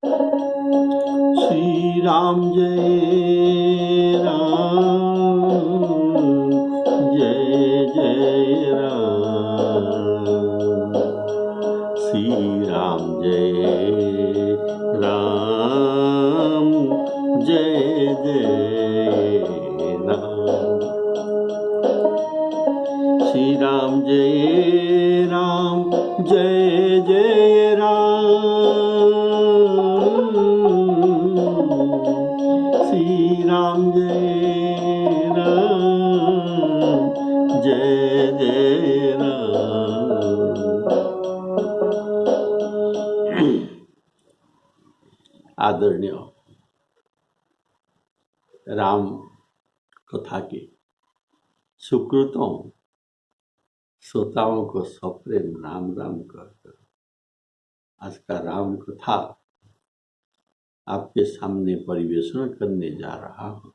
श्री राम जय राम, जय जय राम। श्री राम जय राम, जय जय राम। श्री राम जय राम, जय जय राम। श्री राम जय राम, जय जय राम। आदरणीय राम कथा के सुकृतों श्रोताओं को सप्रेम राम राम कहकर आज का राम कथा आपके सामने परिवेषण करने जा रहा हूं।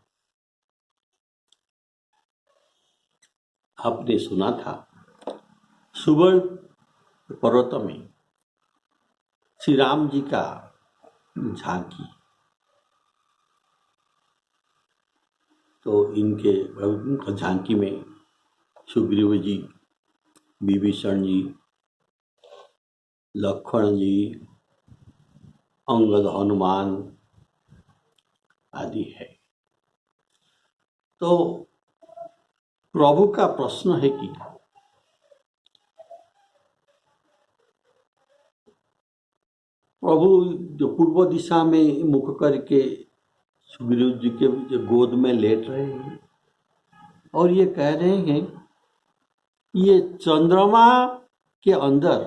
आपने सुना था सुवर्ण पर्वत में श्री राम जी का झांकी, तो इनके झांकी में सुग्रीव जी, विभीषण जी, लक्ष्मण जी, अंगद, हनुमान आदि है। तो प्रभु का प्रश्न है कि प्रभु जो पूर्व दिशा में मुख करके सुग्रीव जी के गोद में लेट रहे हैं और ये कह रहे हैं ये चंद्रमा के अंदर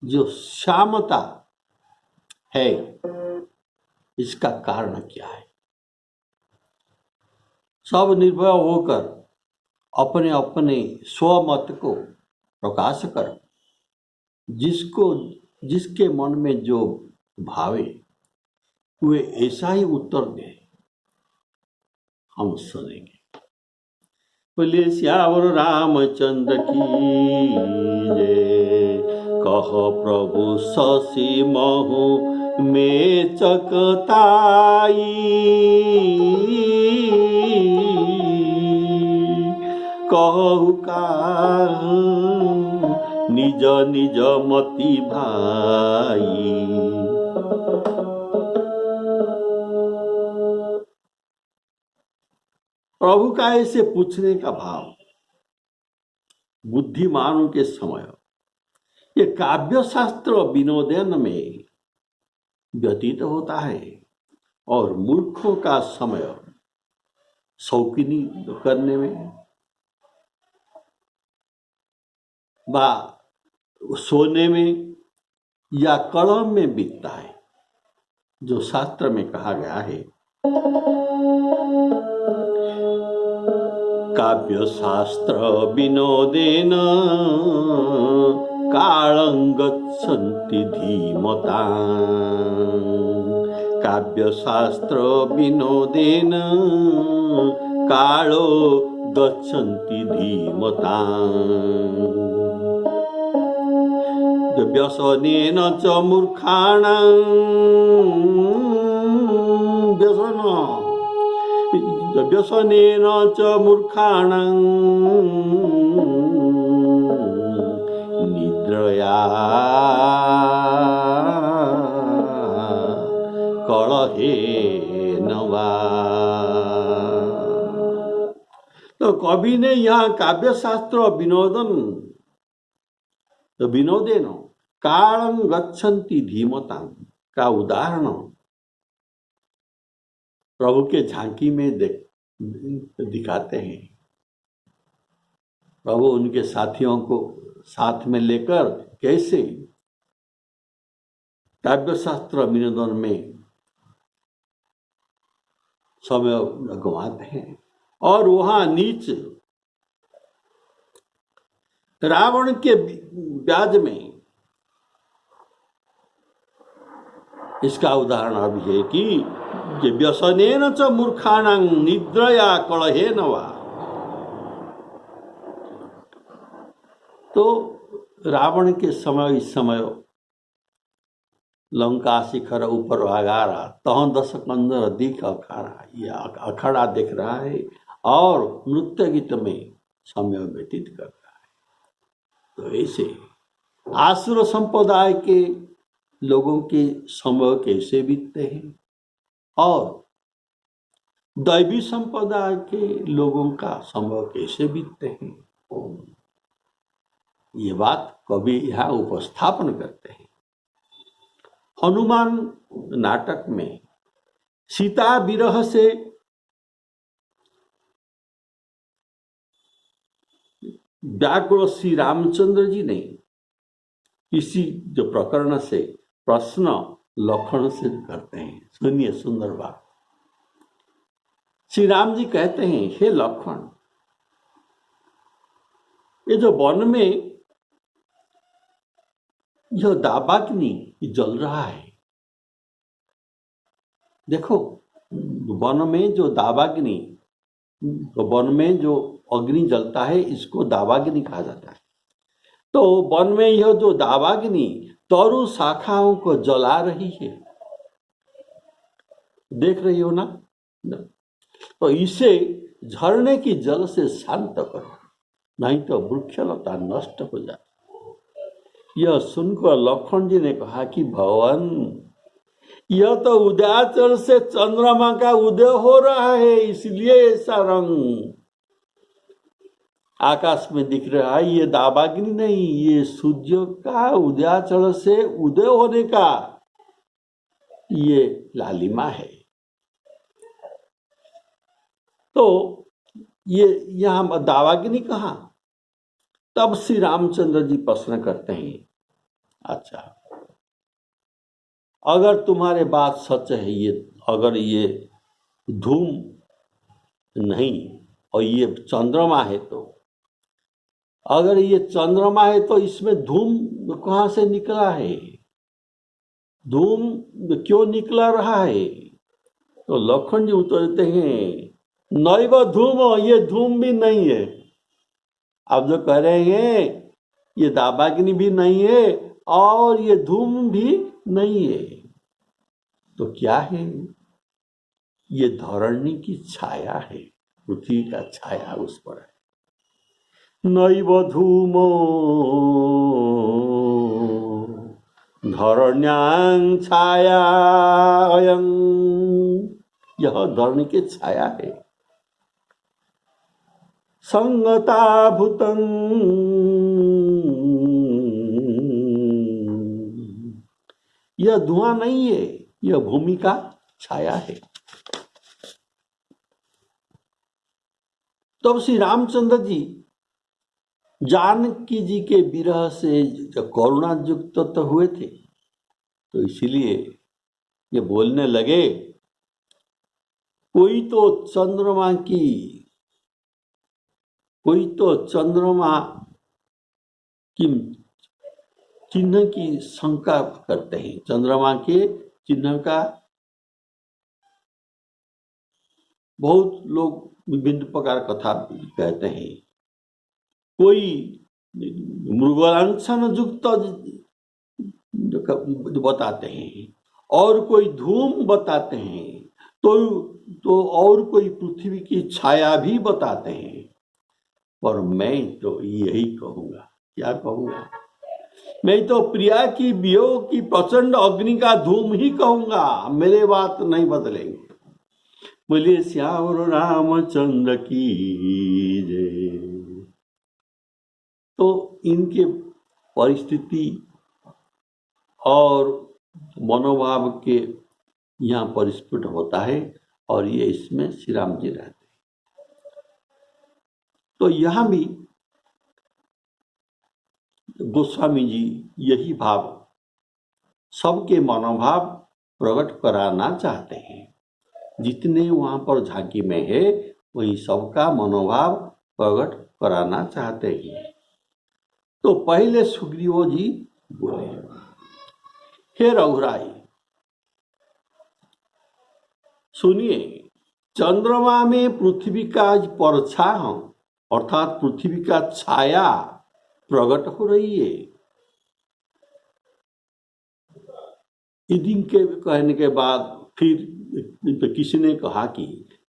जो श्यामता है इसका कारण क्या है। सब निर्भय होकर अपने अपने स्वमत को प्रकाश कर जिसके मन में जो भावे वे ऐसा ही उत्तर दे, हम सुनेंगे। बोले श्यावर रामचंद्र की जय, कह प्रभु शशि महु में चकताई, कहु का निज निज मति भाई। प्रभु का ऐसे पूछने का भाव बुद्धिमानों के समय ये काव्य शास्त्र विनोदन में व्यतीत होता है और मूर्खों का समय शौकीनी करने में व सोने में या कलम में बीतता है। जो शास्त्र में कहा गया है, काव्य शास्त्र विनोदेन कालं गच्छन्ति धीमतां, काव्य शास्त्र विनोदेन कालो गच्छन्ति धीमतां, व्यसनेन च मूर्खाणां, व्यसनेन च मूर्खाणां निद्रया कलहेन वा। तो कवि ने यहाँ काव्य शास्त्र विनोदेन कालं गच्छन्ति धीमतां का उदाहरण प्रभु के झांकी में दिखाते हैं। प्रभु उनके साथियों को साथ में लेकर कैसे काव्य शास्त्र विनोदन में समय गंवाते हैं और वहां नीच रावण के ब्याज में इसका उदाहरण अभी है कि व्यसनेन च मूर्खाणां निद्रया कलहेन वा। तो रावण के समय इस समय लंका शिखर ऊपर अगारा, तहाँ 10 कंदर दिख अखाड़ा। ये अखाड़ा देख रहा है और नृत्य गीत में समय व्यतीत कर रहा है। तो ऐसे आसुर संप्रदाय के लोगों के समय कैसे बीतते हैं और दैवी संप्रदाय के लोगों का समय कैसे बीतते हैं, ये बात कवि यहाँ उपस्थापन करते हैं। हनुमान नाटक में सीता विरह से व्याकुल श्री रामचंद्र जी ने इसी जो प्रकरण से प्रश्न लखन से करते हैं। सुनिए सुंदर बात। श्री राम जी कहते हैं, हे लखन, ये जो वन में यह दावाग्नि जल रहा है, देखो वन में जो दावाग्नि, वन में जो अग्नि जलता है इसको दावाग्नि कहा जाता है। तो वन में यह जो दावाग्नि तरु शाखाओं को जला रही है, देख रही हो ना? तो इसे झरने की जल से शांत करो, नहीं तो वृक्षलता नष्ट हो जाए। यह सुनकर लक्ष्मण जी ने कहा कि भगवान, यह तो उदयाचल से चंद्रमा का उदय हो रहा है, इसलिए ऐसा रंग आकाश में दिख रहा है। ये दावाग्नि नहीं, ये सूर्य का उदयाचल से उदय होने का ये लालिमा है। तो ये यहां दावाग्नि कहा। तब श्री रामचंद्र जी प्रश्न करते हैं, अच्छा अगर तुम्हारे बात सच है, ये अगर ये धूम नहीं और ये चंद्रमा है, तो अगर ये चंद्रमा है तो इसमें धूम कहां से निकला है? धूम क्यों निकला रहा है? तो लखन जी उत्तर देते हैं, नैव धूम, ये धूम भी नहीं है। आप जो कह रहे हैं ये दावाग्नि भी नहीं है और ये धूम भी नहीं है, तो क्या है? ये धरणी की छाया है, पृथ्वी का छाया उस पर है। नैव धूमो धरण्यां छाया अयं, यह धरणी की छाया है। संगता भूतं, यह धुआं नहीं है, यह भूमि का छाया है। तब श्री रामचंद्र जी जानकी जी के विरह से जब करुणा युक्त तो हुए थे, तो इसीलिए ये बोलने लगे, कोई तो चंद्रमा की चिन्ह की शंका करते हैं। चंद्रमा के चिन्ह का बहुत लोग विभिन्न प्रकार कथा कहते हैं। कोई मृगलांछन युक्त बताते हैं और कोई धूम बताते हैं, तो और कोई पृथ्वी की छाया भी बताते हैं। पर मैं तो यही कहूंगा, क्या कहूंगा? मैं तो प्रिया की वियोग की प्रचंड अग्नि का धूम ही कहूंगा, मेरे बात नहीं बदलेंगे। बोलिए श्याम रामचंद्र की जय। तो इनके परिस्थिति और मनोभाव के यहाँ परिस्फुट होता है और ये इसमें श्री राम जी रहते हैं। तो यहाँ भी गोस्वामी जी यही भाव सबके मनोभाव प्रकट कराना चाहते हैं। जितने वहां पर झांकी में है वही सबका मनोभाव प्रकट कराना चाहते हैं। तो पहले सुग्रीव जी बोले, हे रघुराई सुनिए, चंद्रमा में पृथ्वी का परछाई अर्थात पृथ्वी का छाया प्रकट हो रही है। इनके कहने के बाद फिर किसी ने कहा कि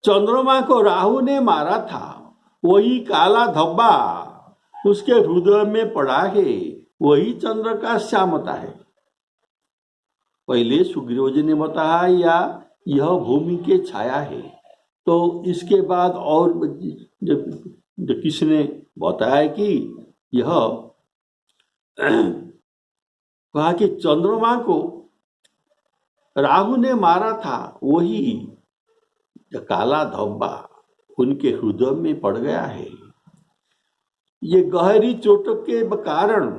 चंद्रमा को राहु ने मारा था, वही काला धब्बा उसके हृदय में पड़ा है, वही चंद्र का श्यामता है। पहले सुग्रीव जी ने बताया या यह भूमि के छाया है, तो इसके बाद और जब किसी ने बताया कि यह कहा कि चंद्रमा को राहु ने मारा था, वही काला धब्बा उनके हृदय में पड़ गया है। ये गहरी चोट के कारण,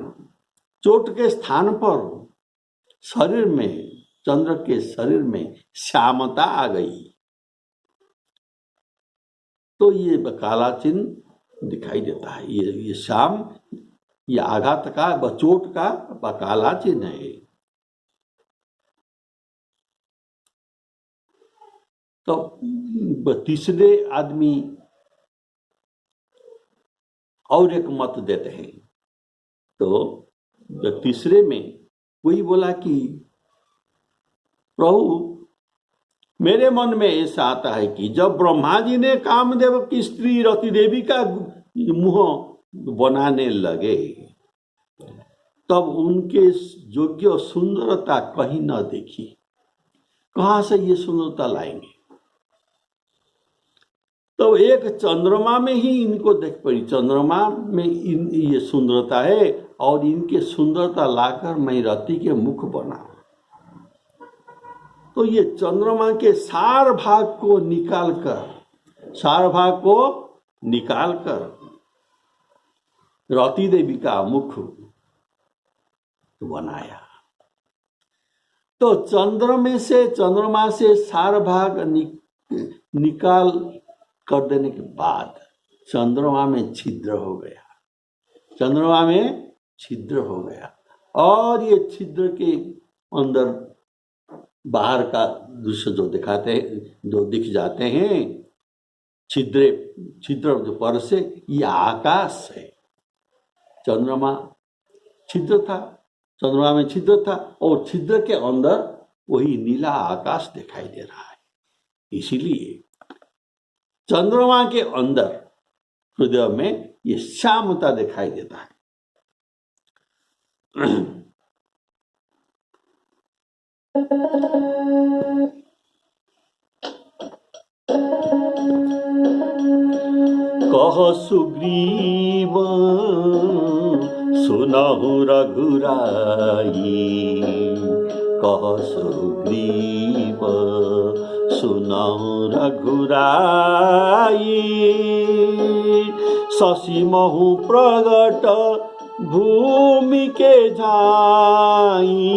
चोट के स्थान पर शरीर में, चंद्र के शरीर में श्यामता आ गई, तो ये काला चिन्ह दिखाई देता है। ये श्याम, ये आघात का, चोट का काला चिन्ह है। तो तीसरे आदमी और एक मत देते हैं, तो तीसरे में वही बोला कि प्रभु, मेरे मन में ऐसा आता है कि जब ब्रह्मा जी ने कामदेव की स्त्री रति देवी का मुंह बनाने लगे, तब उनके योग्य सुंदरता कहीं न देखी। कहां से ये सुंदरता लाएंगे? तो एक चंद्रमा में ही इनको देख पड़ी, चंद्रमा में ये सुंदरता है, और इनके सुंदरता लाकर मैं रति के मुख बना। तो ये चंद्रमा के सार भाग को निकालकर रति देवी का मुख बनाया। तो चंद्रमा से सार भाग निकाल कर देने के बाद चंद्रमा में छिद्र हो गया, और ये छिद्र के अंदर बाहर का दृश्य जो दिखाते हैं, जो दिख जाते हैं, छिद्र जो पर से, ये आकाश है। चंद्रमा में छिद्र था, और छिद्र के अंदर वही नीला आकाश दिखाई दे रहा है। इसीलिए चंद्रमा के अंदर हृदय में ये श्यामता दिखाई देता है। कह सुग्रीव सुनहु रघुराई, कह सुग्रीव सुनहु रघुराई, शशि महु प्रगट भूमि के झाई,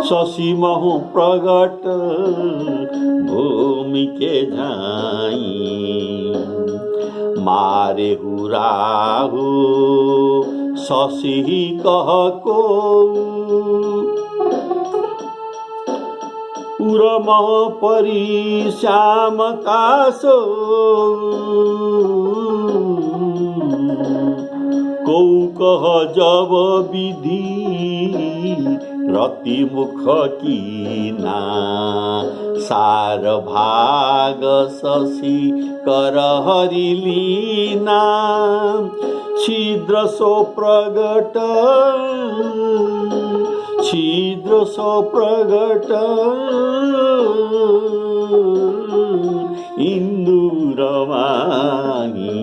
शशि महु प्रगट भूमि के झाई, मारे राहु शशि कह को, उरमह परि श्याम कासो, कौ कह जब विधि रति मुख कीना, सार भाग शशि कर हरि लीना, छिद्र सो प्रगट इंदु रमानी,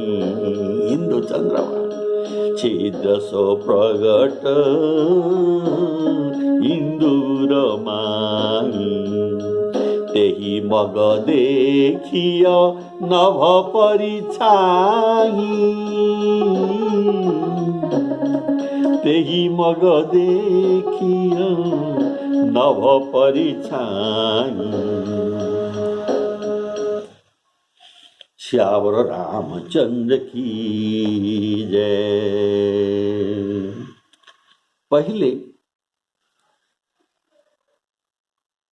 इंदु चंद्रमा, छिद्र सो प्रगट इंदु रमानी, तेहि मग देखिय नभ परिछाई, तेहि मग देखिय नभ परिछाई। श्यावर रामचंद्र की जय। पहले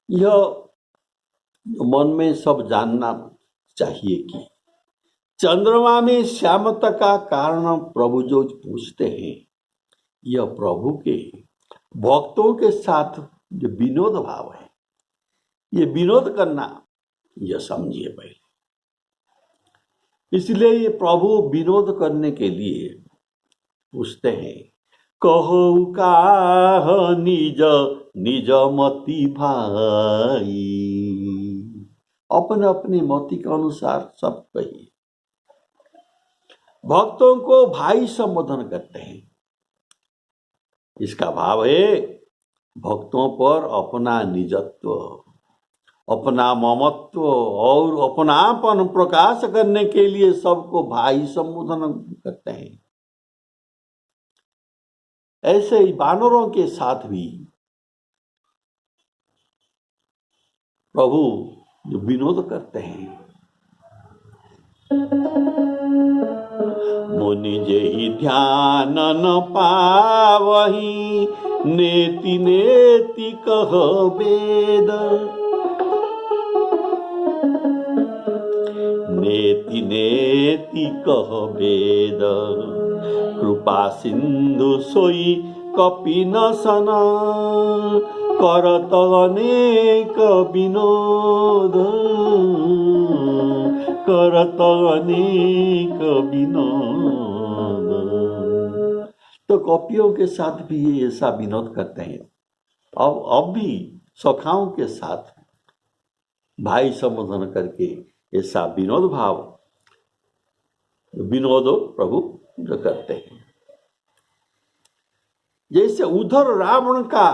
यह मन में सब जानना चाहिए कि चंद्रमा में श्यामता का कारण प्रभु जो पूछते हैं, यह प्रभु के भक्तों के साथ जो विनोद भाव है, ये विनोद करना, यह समझिए पहले। इसलिए ये प्रभु विनोद करने के लिए पूछते हैं, कहु काह निज निज मति भाई। अपने अपनी मति के अनुसार सब कहिए। भक्तों को भाई संबोधन करते हैं। इसका भाव है भक्तों पर अपना निजत्व, अपना ममत्व और अपनापन प्रकाश करने के लिए सबको भाई संबोधन करते हैं। ऐसे ही वानरों के साथ भी प्रभु जो विनोद करते हैं। मुनि जेहि ध्यान न पावहि, नेति नेति कह वेद। नेति नेति कह वेद, कृपा सिंधु सोई कपि न सन। करत अनेक विनोद, करत अनेक विनोद। तो कपियों के साथ भी ये ऐसा विनोद करते हैं। अब भी सखाओं के साथ भाई संबोधन करके ऐसा विनोद भाव, विनोद प्रभु जो करते हैं। जैसे उधर रावण का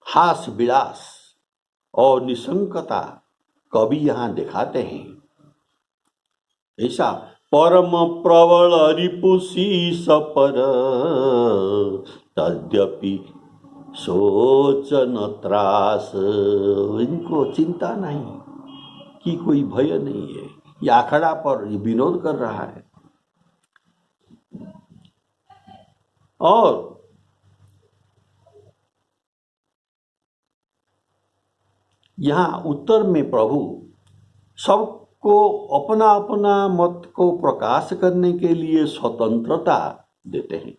हास विलास और निशंकता कवि यहां दिखाते हैं। ऐसा परम प्रबल रिपुशीष पर, तद्यपि सोचन त्रास। इनको चिंता नहीं कि कोई भय नहीं है, ये आखड़ा पर विनोद कर रहा है। और यहाँ उत्तर में प्रभु सबको अपना अपना मत को प्रकाश करने के लिए स्वतंत्रता देते हैं।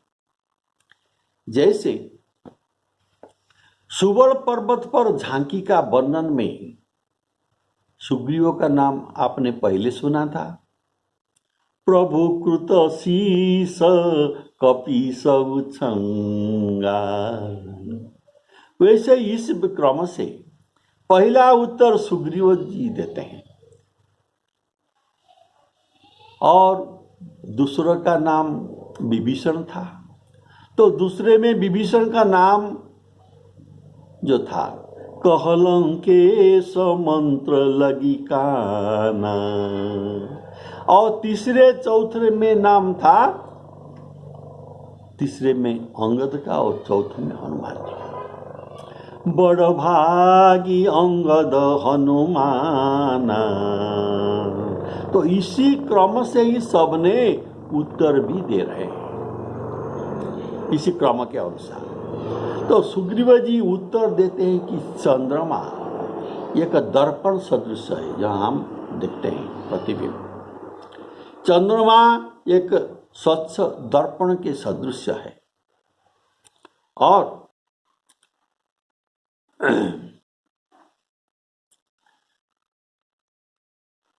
जैसे सुवर्ण पर्वत पर झांकी का वर्णन में सुग्रीव का नाम आपने पहले सुना था। प्रभु कृत शीस कपीस उछंगा। वैसे इस क्रम से पहला उत्तर सुग्रीव जी देते हैं और दूसरे का नाम विभीषण था। तो दूसरे में विभीषण का नाम जो था, कहलंकेश मंत्र लगी काना। और तीसरे चौथे में नाम था, तीसरे में अंगद का और चौथे में हनुमान जी का। बड़ भागी अंगद हनुमाना। तो इसी क्रम से ही सबने उत्तर भी दे रहे हैं, इसी क्रम के अनुसार। तो सुग्रीव जी उत्तर देते हैं कि चंद्रमा एक दर्पण सदृश है, जहां हम देखते हैं प्रतिबिंब। चंद्रमा एक स्वच्छ दर्पण के सदृश है और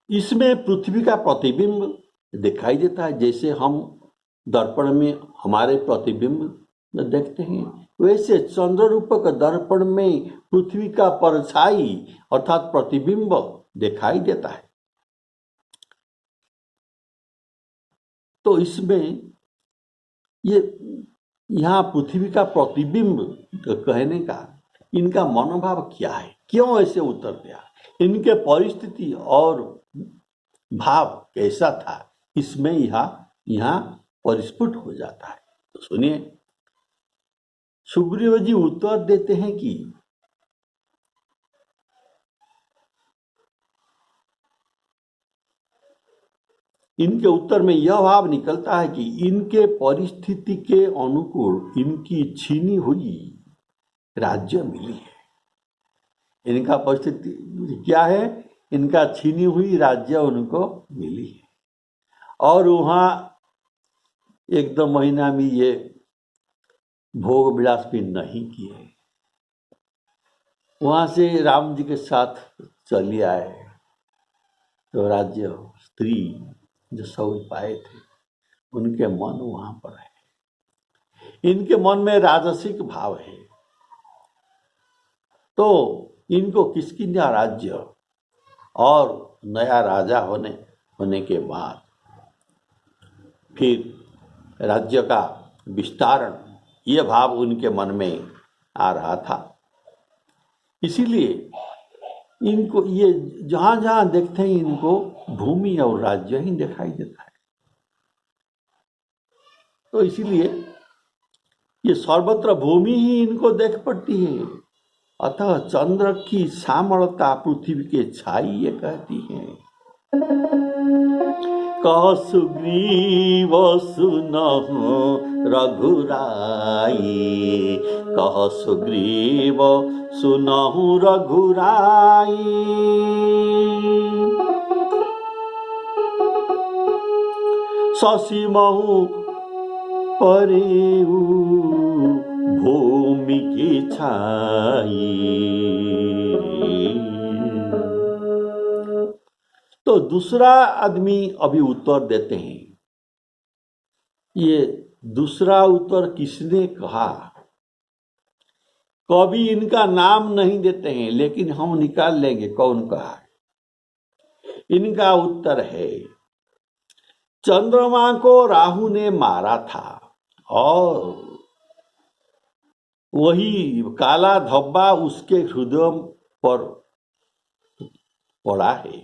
इसमें पृथ्वी का प्रतिबिंब दिखाई देता है। जैसे हम दर्पण में हमारे प्रतिबिंब देखते हैं, वैसे चंद्र रूपक दर्पण में पृथ्वी का परछाई अर्थात प्रतिबिंब दिखाई देता है। तो इसमें ये यहाँ पृथ्वी का प्रतिबिंब कहने का इनका मनोभाव क्या है, क्यों ऐसे उत्तर दिया, इनके परिस्थिति और भाव कैसा था, इसमें यहाँ परिस्फुट हो जाता है। तो सुनिए, सुग्रीव जी उत्तर देते हैं कि इनके उत्तर में यह भाव निकलता है कि इनके परिस्थिति के अनुकूल इनकी छीनी हुई राज्य मिली है। इनका परिस्थिति क्या है, इनका छीनी हुई राज्य उनको मिली है और वहाँ एक दो महीना में ये भोग विलास भी नहीं किए। वहां से राम जी के साथ चले आए तो राज्य स्त्री जो सब पाए थे उनके मन वहां पर है। इनके मन में राजसिक भाव है, तो इनको किष्किंधा राज्य और नया राजा होने के बाद फिर राज्य का विस्तारण, ये भाव उनके मन में आ रहा था। इसीलिए इनको ये जहां जहां देखते हैं इनको भूमि और राज्य ही दिखाई देता है। तो इसीलिए ये सर्वत्र भूमि ही इनको देख पड़ती है। अतः चंद्र की श्यामलता पृथ्वी के छाई ये कहती है। कह सुग्रीव सुनहु रघुराई, कह सुग्रीव सुनहु रघुराई। शशि महु परेऊ भूमि की छाई। तो दूसरा आदमी अभी उत्तर देते हैं। ये दूसरा उत्तर किसने कहा? कभी इनका नाम नहीं देते हैं, लेकिन हम निकाल लेंगे कौन कहा है। इनका उत्तर है, चंद्रमा को राहु ने मारा था और वही काला धब्बा उसके हृदय पर पड़ा है,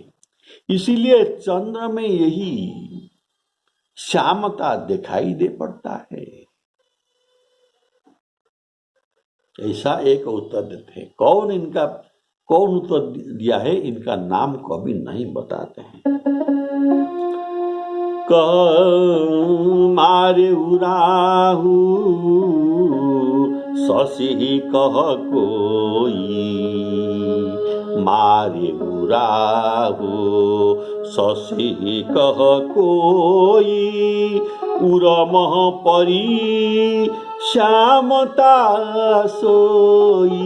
इसीलिए चंद्र में यही श्यामता दिखाई दे पड़ता है। ऐसा एक उत्तर देते हैं। कौन उत्तर दिया है इनका नाम कभी नहीं बताते हैं। मारे राहु शशि कह कोई, मारे राहु शशि कह कोई। उरमह परी श्यामता सोई,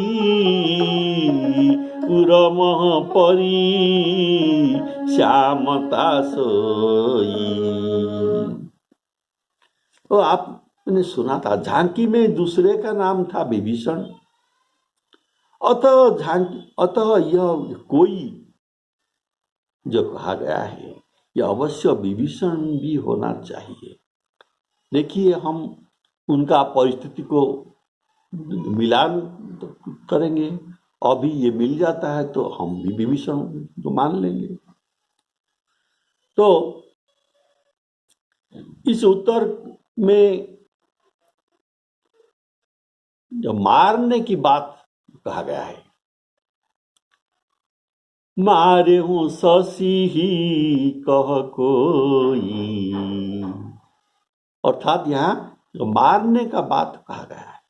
उरमह परी श्यामता सोई। तो आपने सुना था झांकी में दूसरे का नाम था विभीषण। अतः यह कोई जो कहा गया है यह अवश्य विभीषण भी होना चाहिए। देखिए, हम उनका परिस्थिति को मिलान करेंगे, अभी ये मिल जाता है तो हम भी विभीषण तो मान लेंगे। तो इस उत्तर में जो मारने की बात कहा गया है, मारे हूं शशि ही कह कोई, अर्थात यहाँ जो मारने का बात कहा गया है।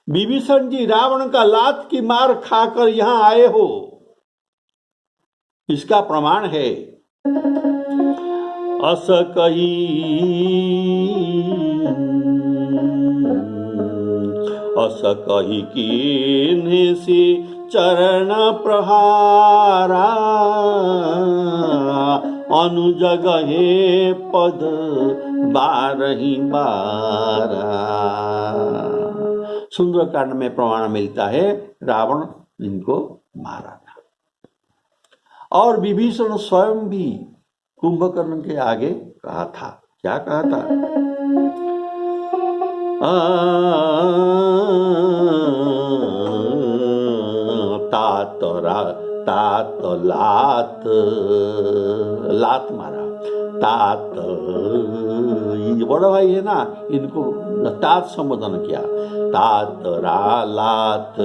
विभीषण जी रावण का लात की मार खाकर यहां आए हो, इसका प्रमाण है अस कही कीन्हे से चरण प्रहारा, अनुजगहे पद बारही बारा। सुंदरकांड में प्रमाण मिलता है रावण इनको मारा था। और विभीषण स्वयं भी कुंभकर्ण के आगे कहा था, क्या कहा था? तात लात मारा, तात ये बड़ा भाई है ना, इनको तात संबोधन किया। तात लात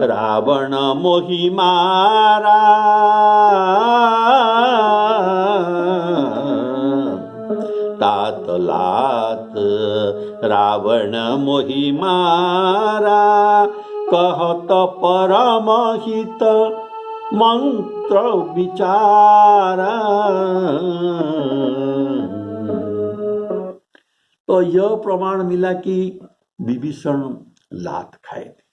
रावण मोहि मारा, तात लात रावण मोहि मारा। कहत परम हित मंत्र विचारा। तो यह प्रमाण मिला कि विभीषण लात खाए थे,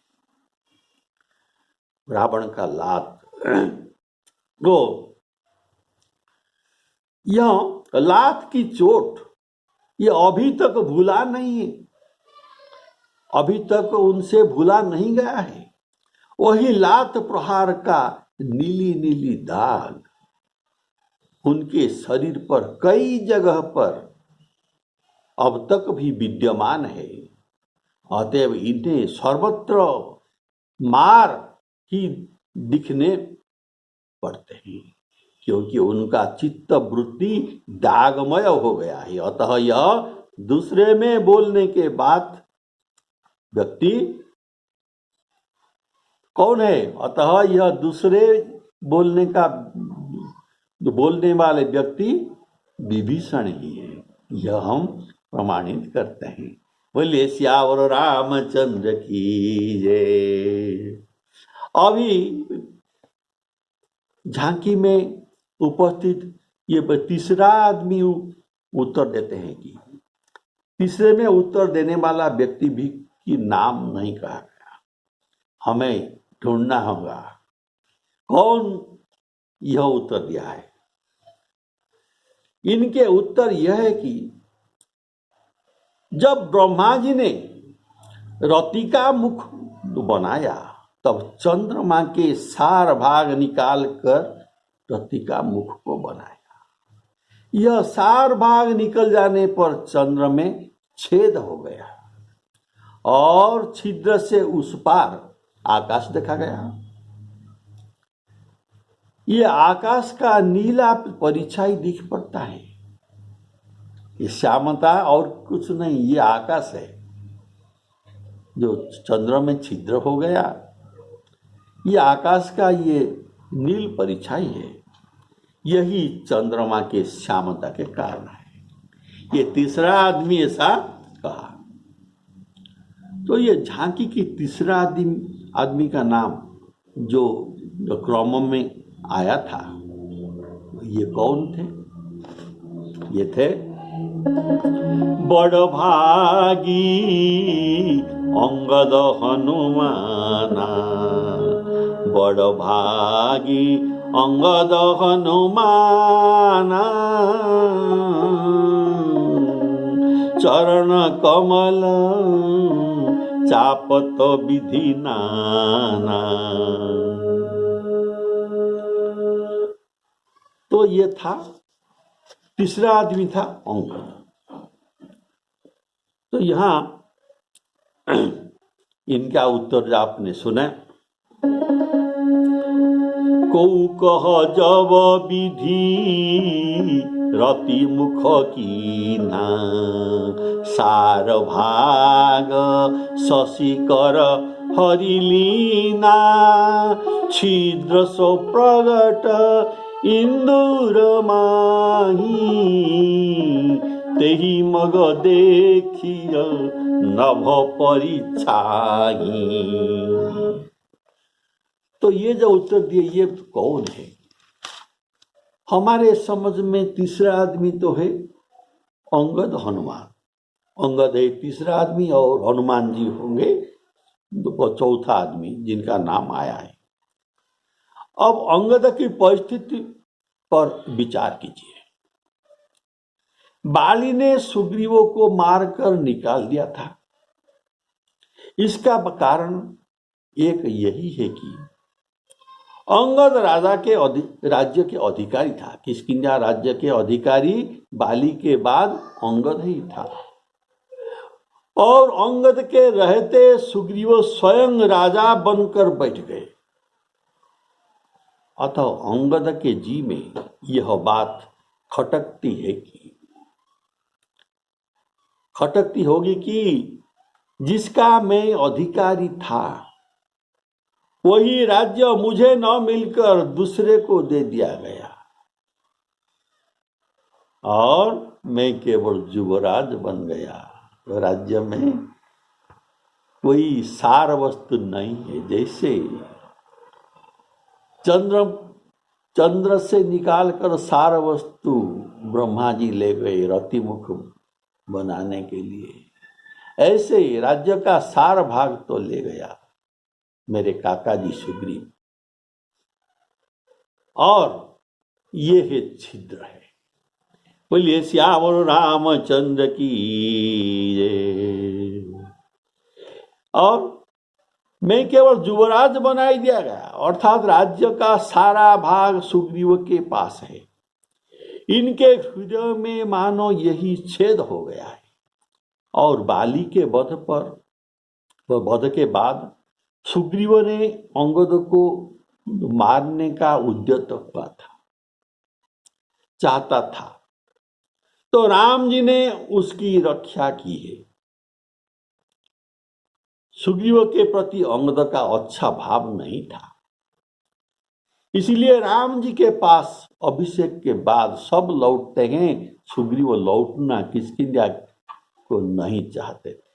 रावण का लात। तो यह लात की चोट ये अभी तक भूला नहीं है, अभी तक उनसे भूला नहीं गया है। वही लात प्रहार का नीली नीली दाग उनके शरीर पर कई जगह पर अब तक भी विद्यमान है। अतएव इन्हें सर्वत्र मार ही दिखने पड़ते हैं, क्योंकि उनका चित्त वृत्ति दागमय हो गया है। अतः यह दूसरे में बोलने के बाद व्यक्ति कौन है? अतः यह दूसरे बोलने वाले व्यक्ति विभीषण ही है, यह हम प्रमाणित करते हैं। बोलिए सियावर रामचंद्र की जय। अभी झांकी में उपस्थित ये तीसरा आदमी उत्तर देते हैं कि तीसरे में उत्तर देने वाला व्यक्ति भी की नाम नहीं कहा गया, हमें ढूंढना होगा कौन यह उत्तर दिया है। इनके उत्तर यह है कि जब ब्रह्मा जी ने रति का मुख बनाया तब चंद्रमा के सार भाग निकाल कर रति का मुख को बनाया। यह सार भाग निकल जाने पर चंद्र में छेद हो गया और छिद्र से उस पार आकाश देखा गया। ये आकाश का नीला परिछाई दिख पड़ता है, ये श्यामता और कुछ नहीं, ये आकाश है जो चंद्र में छिद्र हो गया। ये आकाश का ये नील परिछाई है, यही चंद्रमा के श्यामता के कारण है। ये तीसरा आदमी ऐसा कहा। तो ये झांकी की तीसरा आदमी का नाम जो क्रम में आया था, ये कौन थे? ये थे बड़ भागी अंगद हनुमाना, बड़ भागी अंगद हनुमाना, चरण कमल चापत विधि नाना। तो ये था तीसरा आदमी था अंगद। तो यहां इनका उत्तर आपने सुना। को कह जब विधि रति मुख कीना, सार भाग शशि कर हरिलीना, छिद्र सो प्रगट इंदुर माही, तेहि मग देखिय नभ परिछाई। तो ये जो उत्तर दिए ये कौन है? हमारे समझ में तीसरा आदमी तो है अंगद हनुमान। अंगद है तीसरा आदमी और हनुमान जी होंगे चौथा आदमी जिनका नाम आया है। अब अंगद की परिस्थिति पर विचार कीजिए। बाली ने सुग्रीवों को मारकर निकाल दिया था। इसका कारण एक यही है कि अंगद राज्य के अधिकारी था। किष्किंधा राज्य के अधिकारी बाली के बाद अंगद ही था, और अंगद के रहते सुग्रीव स्वयं राजा बनकर बैठ गए। अतः अंगद के जी में यह बात खटकती होगी कि जिसका मैं अधिकारी था वही राज्य मुझे न मिलकर दूसरे को दे दिया गया और मैं केवल युवराज बन गया। राज्य में कोई सार वस्तु नहीं है। जैसे चंद्र से निकालकर सार वस्तु ब्रह्मा जी ले गए रतिमुख बनाने के लिए। ऐसे ही राज्य का सार भाग तो ले गया मेरे काका जी सुग्रीव, और ये है छिद्र है। बोलिए श्यावर रामचंद्र की जय। और मैं केवल युवराज बनाई दिया गया, अर्थात राज्य का सारा भाग सुग्रीव के पास है। इनके हृदय में मानो यही छेद हो गया है। और बाली के वध के बाद सुग्रीव ने अंगद को मारने का उद्यत हुआ था, चाहता था, तो राम जी ने उसकी रक्षा की है। सुग्रीव के प्रति अंगद का अच्छा भाव नहीं था, इसलिए राम जी के पास अभिषेक के बाद सब लौटते हैं, सुग्रीव लौटना किसकिंधा को नहीं चाहते थे।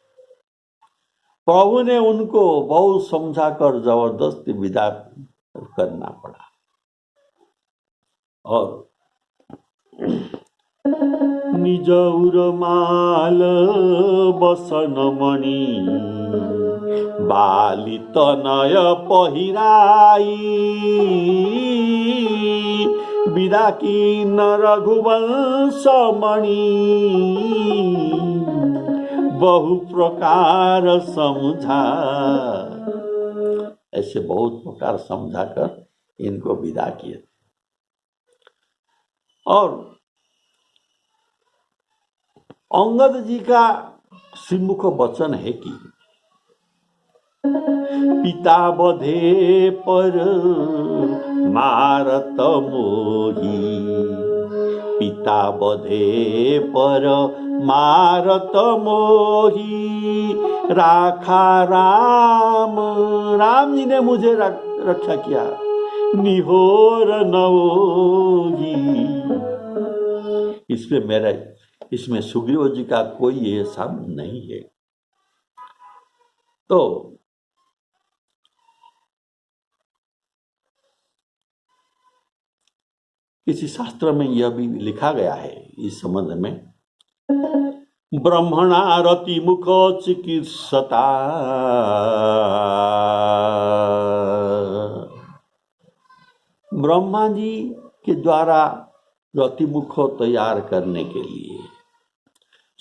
प्रभु ने उनको बहुत समझाकर जबरदस्ती विदा करना पड़ा। और निज उर्माल बसन मणि बाली तनय पहिराई विदा की न रघुवंश मणि बहु प्रकार समझा। ऐसे बहुत प्रकार समझाकर इनको विदा किए। और अंगद जी का श्रीमुख वचन है कि पिता बधे पर मारत मोही, पिता बधे पर मारत मोही राखा राम। राम जी ने मुझे रक्षा किया, निहोर नवोही। इसमें सुग्रीव जी का कोई एहसान नहीं है। तो किसी शास्त्र में यह भी लिखा गया है इस संबंध में, ब्रह्मणा रति मुख चिकित्सता ब्रह्मा जी के द्वारा रतिमुख तैयार करने के लिए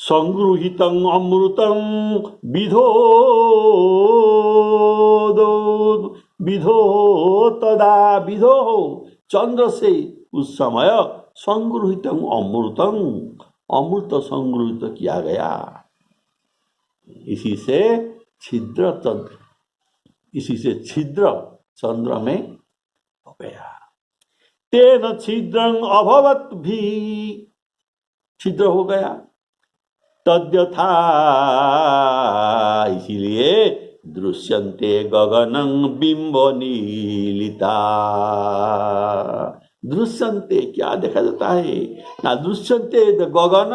संगृहीतं अमृतं विधो तदा विधो चंद्र से उस समय संगृहीतं अमृतं अमृत संगृहित किया गया। इसी से छिद्र चंद्र में हो गया। तेन छिद्रं अभवत भी छिद्र हो गया, तद्यथा इसीलिए दृश्यन्ते गगनं बिंब नीलिता। दृश्यन्ते क्या देखा जाता है ना, दृश्यन्ते गगन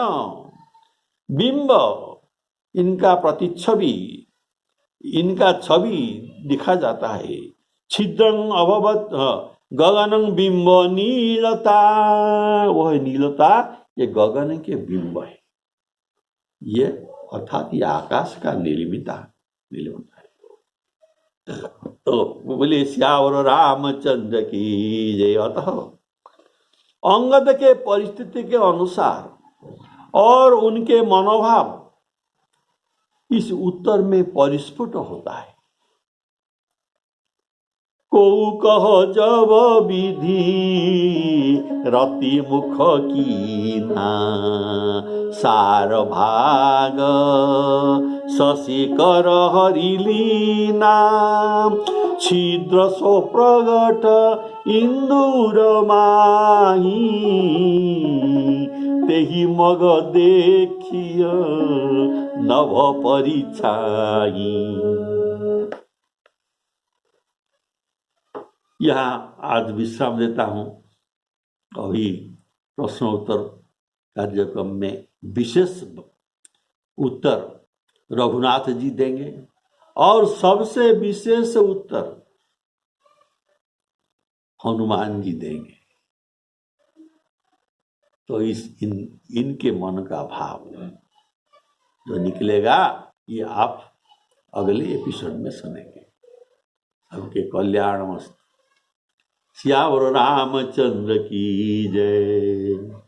बिंब, इनका प्रतिच्छवि, इनका छवि दिखा जाता है। छिद्रं अभवत गगनं बिंब नीलता, वह नीलता ये गगन के बिंब है, ये अर्थात ये आकाश का नीलिमता है। तो बोले श्यावर रामचंद्र की जय। अतः अंगद के परिस्थिति के अनुसार और उनके मनोभाव इस उत्तर में परिस्फुट होता है। को कह जब विधि रति मुख की ना सार भाग शशि कर हरिलीना छिद्र सो प्रगट इंदुर माही तेहि मग देखिय नभ परिछाई। यहाँ आज विश्राम देता हूँ। अभी प्रश्नोत्तर कार्यक्रम में विशेष उत्तर रघुनाथ जी देंगे और सबसे विशेष उत्तर हनुमान जी देंगे। तो इनके मन का भाव जो निकलेगा ये आप अगले एपिसोड में सुनेंगे। सबके कल्याण मस्त। सियावर रामचंद्र की जय।